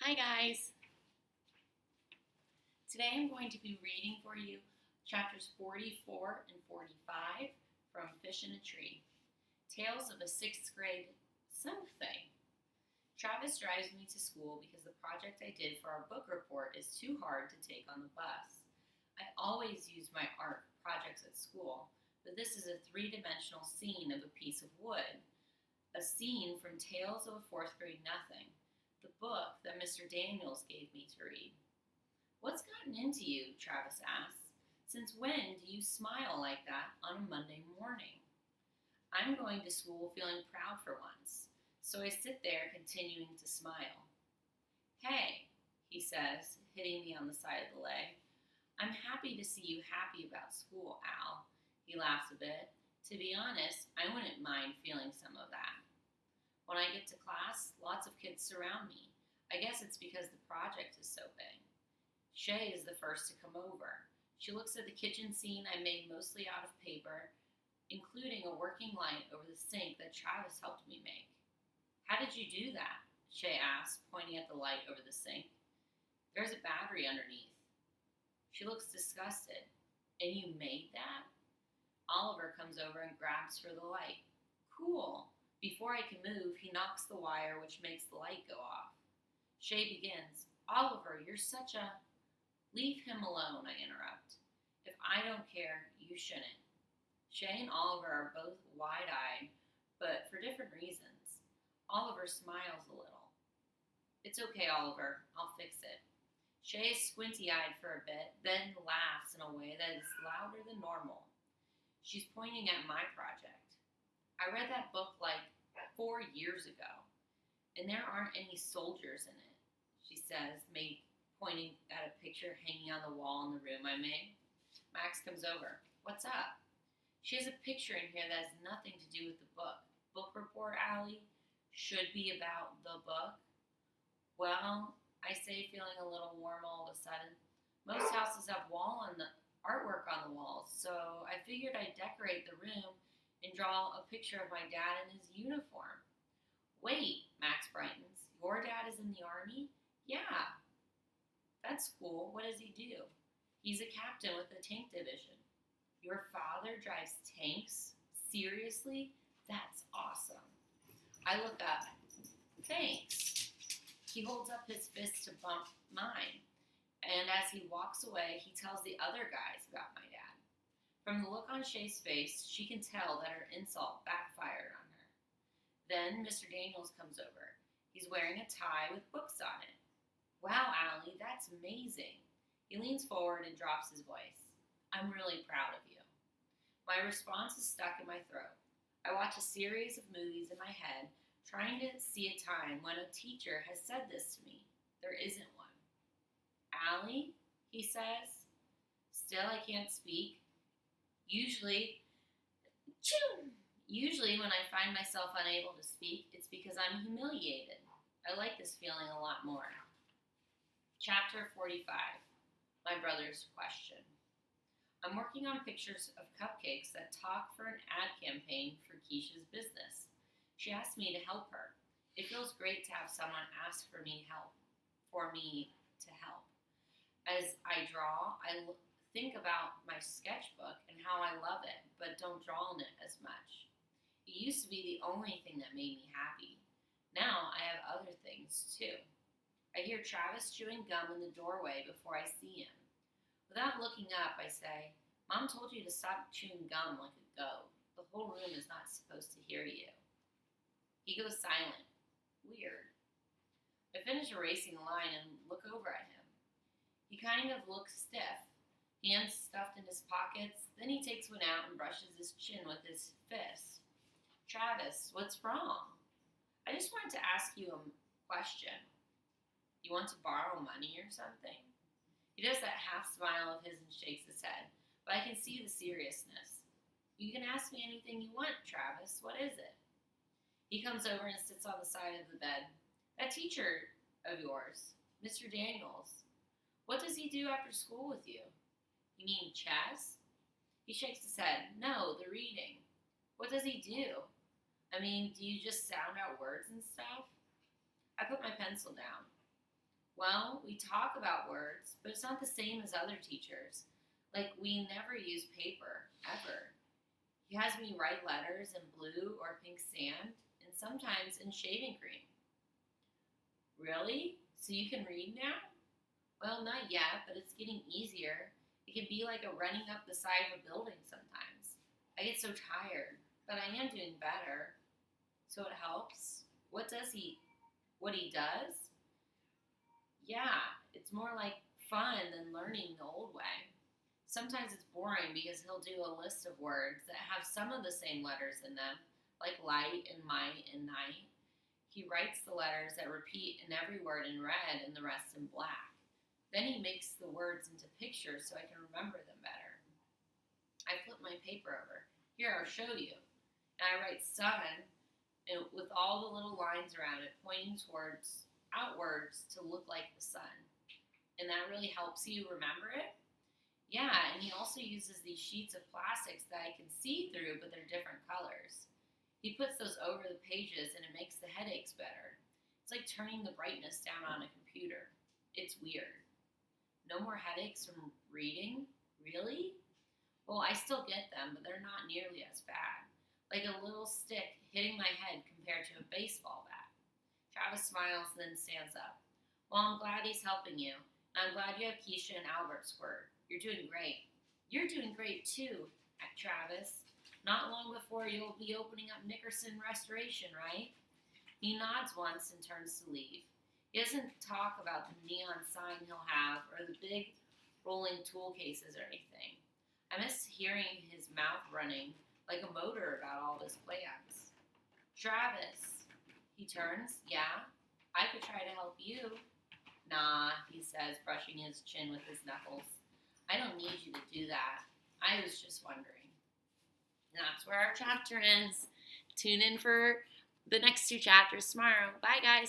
Hi guys! Today I'm going to be reading for you chapters 44 and 45 from Fish in a Tree. Tales of a 6th grade something. Travis drives me to school because the project I did for our book report is too hard to take on the bus. I always use my art projects at school, but this is a three-dimensional scene of a piece of wood. A scene from Tales of a 4th Grade Nothing, the book that Mr. Daniels gave me to read. What's gotten into you? Travis asks. Since when do you smile like that on a Monday morning? I'm going to school feeling proud for once, so I sit there continuing to smile. Hey, he says, hitting me on the side of the leg. I'm happy to see you happy about school, Al. He laughs a bit. To be honest, I wouldn't mind feeling some of that. When I get to class, lots of kids surround me. I guess it's because the project is so big. Shay is the first to come over. She looks at the kitchen scene I made mostly out of paper, including a working light over the sink that Travis helped me make. How did you do that? Shay asks, pointing at the light over the sink. There's a battery underneath. She looks disgusted. And you made that? Oliver comes over and grabs for the light. Cool. Before I can move, he knocks the wire, which makes the light go off. Shay begins. Oliver, you're such a... Leave him alone, I interrupt. If I don't care, you shouldn't. Shay and Oliver are both wide-eyed, but for different reasons. Oliver smiles a little. It's okay, Oliver. I'll fix it. Shay is squinty-eyed for a bit, then laughs in a way that is louder than normal. She's pointing at my project. I read that book like 4 years ago, and there aren't any soldiers in it, she says, pointing at a picture hanging on the wall in the room I made. Max comes over. What's up? She has a picture in here that has nothing to do with the book. Book report, Allie? Should be about the book? Well, I say, feeling a little warm all of a sudden. Most houses have artwork on the walls, so I figured I'd decorate the room and draw a picture of my dad in his uniform. Wait, Max brightens. Your dad is in the army? Yeah. That's cool. What does he do? He's a captain with the tank division. Your father drives tanks? Seriously? That's awesome. I look up. Thanks. He holds up his fist to bump mine, and as he walks away, he tells the other guys about my dad. From the look on Shay's face, she can tell that her insult backfired on her. Then Mr. Daniels comes over. He's wearing a tie with books on it. Wow, Allie, that's amazing. He leans forward and drops his voice. I'm really proud of you. My response is stuck in my throat. I watch a series of movies in my head, trying to see a time when a teacher has said this to me. There isn't one. Allie, he says. Still, I can't speak. Usually when I find myself unable to speak, it's because I'm humiliated. I like this feeling a lot more. Chapter 45, My Brother's Question. I'm working on pictures of cupcakes that talk for an ad campaign for Keisha's business. She asked me to help her. It feels great to have someone ask for me to help. As I draw, think about my sketchbook and how I love it, but don't draw on it as much. It used to be the only thing that made me happy. Now I have other things too. I hear Travis chewing gum in the doorway before I see him. Without looking up, I say, Mom told you to stop chewing gum like a goat. The whole room is not supposed to hear you. He goes silent. Weird. I finish erasing a line and look over at him. He kind of looks stiff, hands stuffed in his pockets, then he takes one out and brushes his chin with his fist. Travis, what's wrong? I just wanted to ask you a question. You want to borrow money or something? He does that half smile of his and shakes his head, but I can see the seriousness. You can ask me anything you want, Travis. What is it? He comes over and sits on the side of the bed. That teacher of yours, Mr. Daniels, what does he do after school with you? You mean chess? He shakes his head. No, the reading. What does he do? I mean, do you just sound out words and stuff? I put my pencil down. Well, we talk about words, but it's not the same as other teachers. Like, we never use paper, ever. He has me write letters in blue or pink sand, and sometimes in shaving cream. Really? So you can read now? Well, not yet, but it's getting easier. It can be like a running up the side of a building sometimes. I get so tired, but I am doing better. So it helps. What he does? Yeah, it's more like fun than learning the old way. Sometimes it's boring because he'll do a list of words that have some of the same letters in them, like light and might and night. He writes the letters that repeat in every word in red and the rest in black. Then he makes the words into pictures so I can remember them better. I flip my paper over. Here, I'll show you. And I write sun and with all the little lines around it pointing towards outwards to look like the sun. And that really helps you remember it. Yeah, and he also uses these sheets of plastics that I can see through, but they're different colors. He puts those over the pages and it makes the headaches better. It's like turning the brightness down on a computer. It's weird. No more headaches from reading? Really? Well, I still get them, but they're not nearly as bad. Like a little stick hitting my head compared to a baseball bat. Travis smiles, then stands up. Well, I'm glad he's helping you. And I'm glad you have Keisha and Albert's word. You're doing great. You're doing great too, Travis. Not long before you'll be opening up Nickerson Restoration, right? He nods once and turns to leave. He doesn't talk about the neon sign he'll have or the big rolling tool cases or anything. I miss hearing his mouth running like a motor about all his plans. Travis, he turns. Yeah, I could try to help you. Nah, he says, brushing his chin with his knuckles. I don't need you to do that. I was just wondering. And that's where our chapter ends. Tune in for the next two chapters tomorrow. Bye, guys.